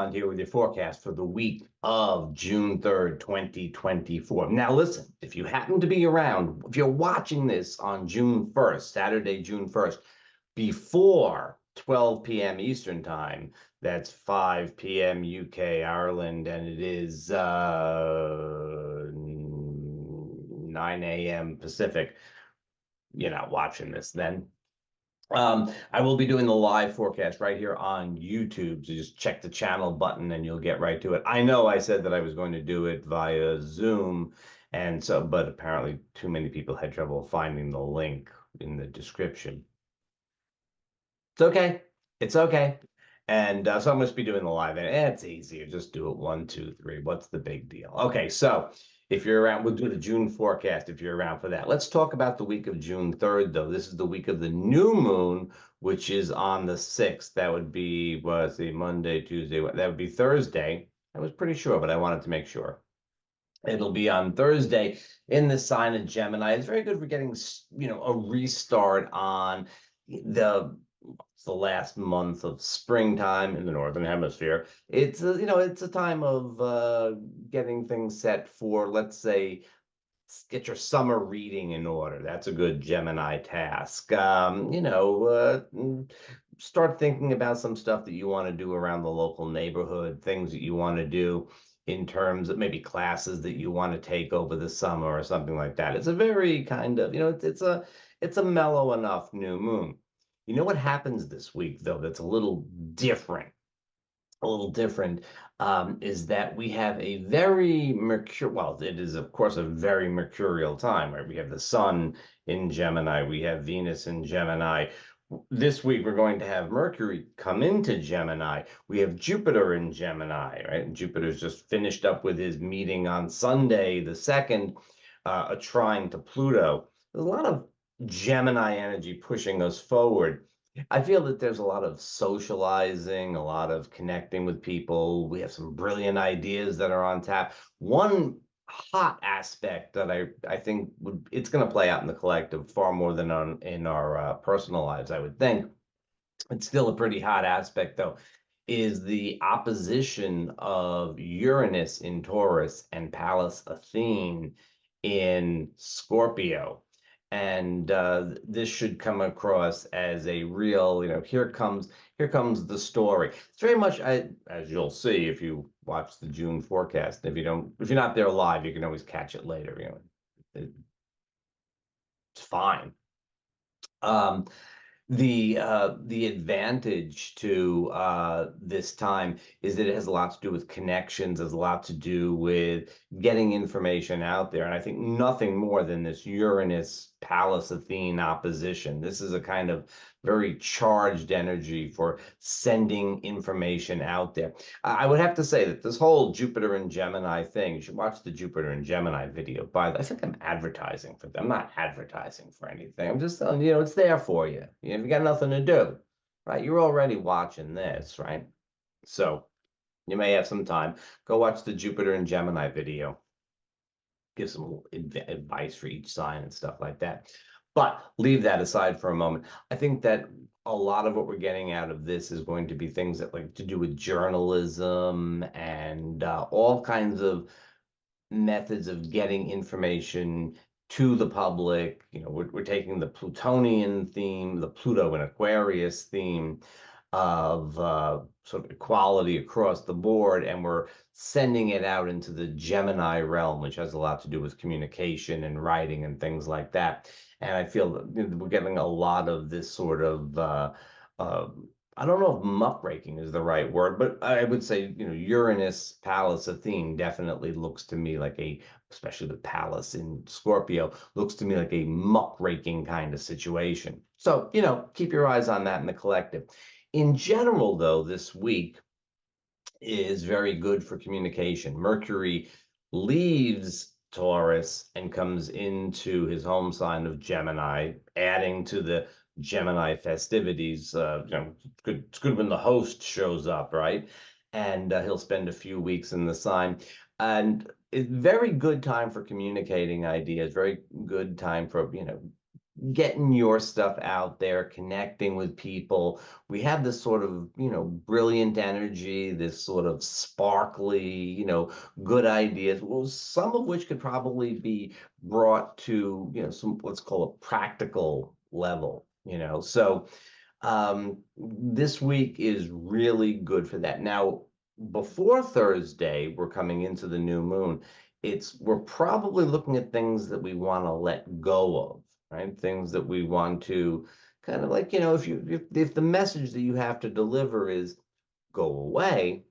Around here with your forecast for the week of June 3rd, 2024. Now, listen, if you happen to be around, if you're watching this on June 1st, Saturday, June 1st, before 12 p.m. Eastern Time, that's 5 p.m. UK, Ireland, and it is 9 a.m. Pacific, you're not watching this then. I will be doing the live forecast right here on YouTube. So just check the channel button and you'll get right to it. I know I said that I was going to do it via Zoom, and so, but apparently too many people had trouble finding the link in the description. It's okay. It's okay. And so I'm going to be doing the live, and it's easier. Just do it 1, 2, 3. What's the big deal? Okay, so if you're around, we'll do the June forecast if you're around for that. Let's talk about the week of June 3rd, though. This is the week of the new moon, which is on the 6th. That would be, let's see, Monday, Tuesday. That would be Thursday. I was pretty sure, but I wanted to make sure. It'll be on Thursday in the sign of Gemini. It's very good for getting, a restart on the last month of springtime in the Northern Hemisphere. It's it's a time of getting things set for, let's say, get your summer reading in order. That's a good Gemini task. Start thinking about some stuff that you want to do around the local neighborhood, things that you want to do in terms of maybe classes that you want to take over the summer or something like that. It's a very kind of, it's a mellow enough new moon. You know what happens this week, though, that's a little different? Is that we have a very well, it is, of course, a very mercurial time, right? We have the sun in Gemini, we have Venus in Gemini. This week, we're going to have Mercury come into Gemini. We have Jupiter in Gemini, right? Jupiter's just finished up with his meeting on Sunday, the 2nd, a trine to Pluto. There's a lot of Gemini energy pushing us forward. I feel that there's a lot of socializing, a lot of connecting with people. We have some brilliant ideas that are on tap. One hot aspect that I think it's going to play out in the collective far more than in our personal lives, I would think. It's still a pretty hot aspect, though, is the opposition of Uranus in Taurus and Pallas Athene in Scorpio. And this should come across as a real, here comes the story. It's very much, as you'll see if you watch the June forecast. If you're not there live, you can always catch it later. It's fine. The advantage to this time is that it has a lot to do with connections, has a lot to do with getting information out there. And I think nothing more than this Uranus Pallas Athene opposition. This is a kind of very charged energy for sending information out there. I would have to say that this whole Jupiter and Gemini thing, you should watch the Jupiter and Gemini video. I think I'm advertising for them. I'm not advertising for anything. I'm just telling you, it's there for you. If you got nothing to do, right? You're already watching this, right? So you may have some time. Go watch the Jupiter and Gemini video. Give some advice for each sign and stuff like that. But leave that aside for a moment. I think that a lot of what we're getting out of this is going to be things that like to do with journalism and all kinds of methods of getting information to the public. We're taking the Plutonian theme, the Pluto and Aquarius theme of sort of equality across the board, and we're sending it out into the Gemini realm, which has a lot to do with communication and writing and things like that. And I feel that we're getting a lot of this sort of I don't know if muckraking is the right word, but I would say, Uranus, Pallas, Athene definitely looks to me like especially the Pallas in Scorpio, looks to me like a muckraking kind of situation. So, keep your eyes on that in the collective. In general, though, this week is very good for communication. Mercury leaves Taurus and comes into his home sign of Gemini, adding to the Gemini festivities. It's good when the host shows up, right? And he'll spend a few weeks in the sign. And it's very good time for communicating ideas, very good time for, getting your stuff out there, connecting with people. We have this sort of, brilliant energy, this sort of sparkly, good ideas, well, some of which could probably be brought to, some, let's call it practical level, So this week is really good for that. Now, before Thursday, we're coming into the new moon. We're probably looking at things that we want to let go of, right? Things that we want to kind of like, if the message that you have to deliver is go away,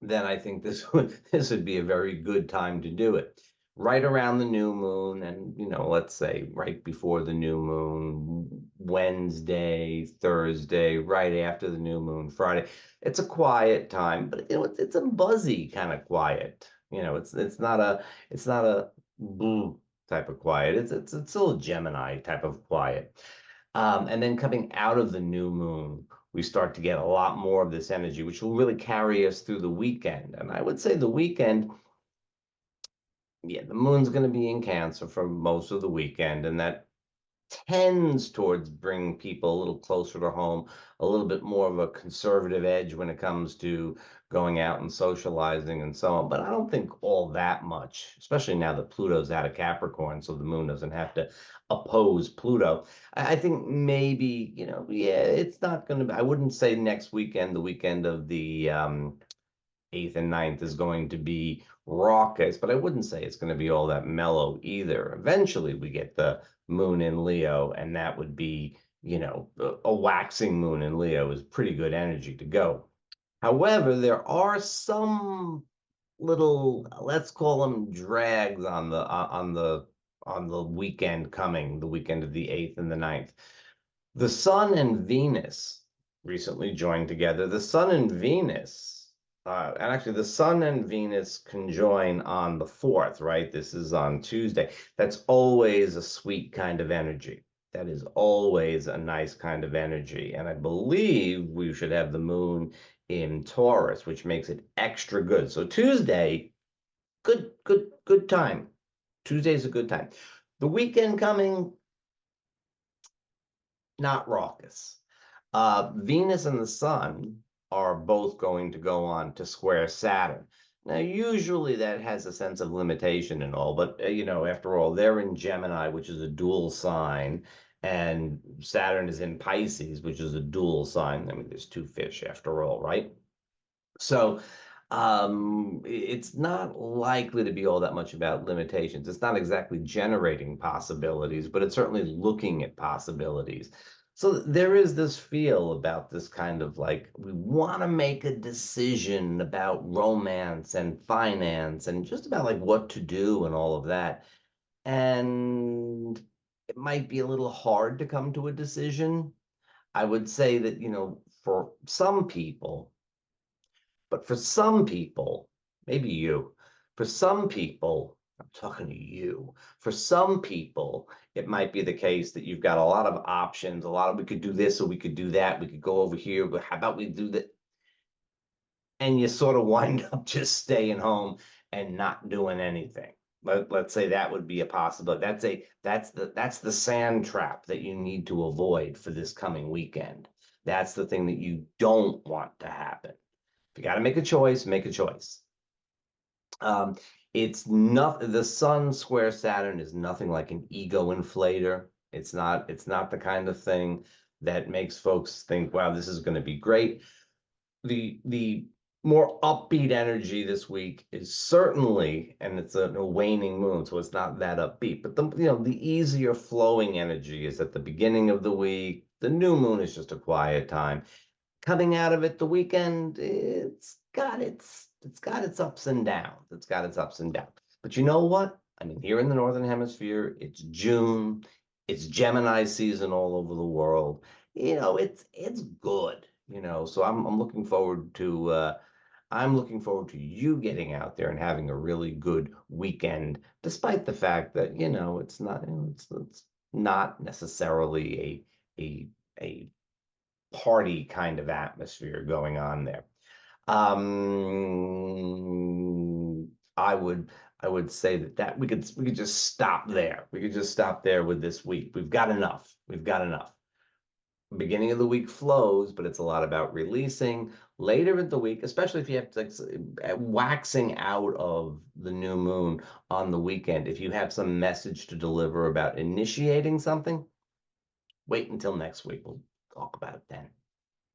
then I think this would be a very good time to do it. Right around the new moon, and let's say right before the new moon, Wednesday, Thursday, right after the new moon, Friday. It's a quiet time, but it's a buzzy kind of quiet. It's not a boo type of quiet. It's still a Gemini type of quiet. And then coming out of the new moon, we start to get a lot more of this energy, which will really carry us through the weekend. And I would say the weekend, yeah, the moon's going to be in Cancer for most of the weekend, and that tends towards bringing people a little closer to home, a little bit more of a conservative edge when it comes to going out and socializing and so on. But I don't think all that much, especially now that Pluto's out of Capricorn, so the moon doesn't have to oppose Pluto. I think maybe, yeah, it's not going to be, I wouldn't say next weekend, the weekend of the 8th and 9th is going to be raucous, but I wouldn't say it's going to be all that mellow either. Eventually, we get the moon in Leo, and that would be, a waxing moon in Leo is pretty good energy to go. However, there are some little, let's call them drags on the weekend coming, the weekend of the 8th and the 9th. The Sun and Venus recently joined together. The Sun and Venus, and actually the Sun and Venus conjoin on the 4th, right? This is on Tuesday. That's always a sweet kind of energy. That is always a nice kind of energy. And I believe we should have the moon in Taurus, which makes it extra good. So Tuesday, good, good, good time. Tuesday's a good time. The weekend coming, not raucous. Venus and the Sun are both going to go on to square Saturn. Now, usually that has a sense of limitation and all, but after all, they're in Gemini, which is a dual sign, and Saturn is in Pisces, which is a dual sign. I mean, there's two fish after all, right? So it's not likely to be all that much about limitations. It's not exactly generating possibilities, but it's certainly looking at possibilities. So there is this feel about this kind of like we want to make a decision about romance and finance and just about like what to do and all of that. And it might be a little hard to come to a decision. I would say that, for some people, but for some people, maybe you, for some people, I'm talking to you, for some people, it might be the case that you've got a lot of options, we could do this or we could do that, we could go over here, but how about we do that? And you sort of wind up just staying home and not doing anything. Let's say that would be a possibility. That's the sand trap that you need to avoid for this coming weekend. That's the thing that you don't want to happen. If you got to make a choice, make a choice. Um, it's not the Sun square Saturn is nothing like an ego inflator. It's not the kind of thing that makes folks think, wow, this is going to be great. The more upbeat energy this week is certainly, and it's a waning moon, so it's not that upbeat. But the easier flowing energy is at the beginning of the week. The new moon is just a quiet time. Coming out of it the weekend, it's got its ups and downs. It's got its ups and downs. But you know what? I mean, here in the Northern Hemisphere, it's June. It's Gemini season all over the world. It's good. So I'm looking forward to you getting out there and having a really good weekend, despite the fact that, it's not necessarily a party kind of atmosphere going on there. I would I would say that we could just stop there. We could just stop there with this week. We've got enough. We've got enough. Beginning of the week flows, but it's a lot about releasing. Later in the week, especially if you have to, like, waxing out of the new moon on the weekend. If you have some message to deliver about initiating something, wait until next week. We'll talk about it then.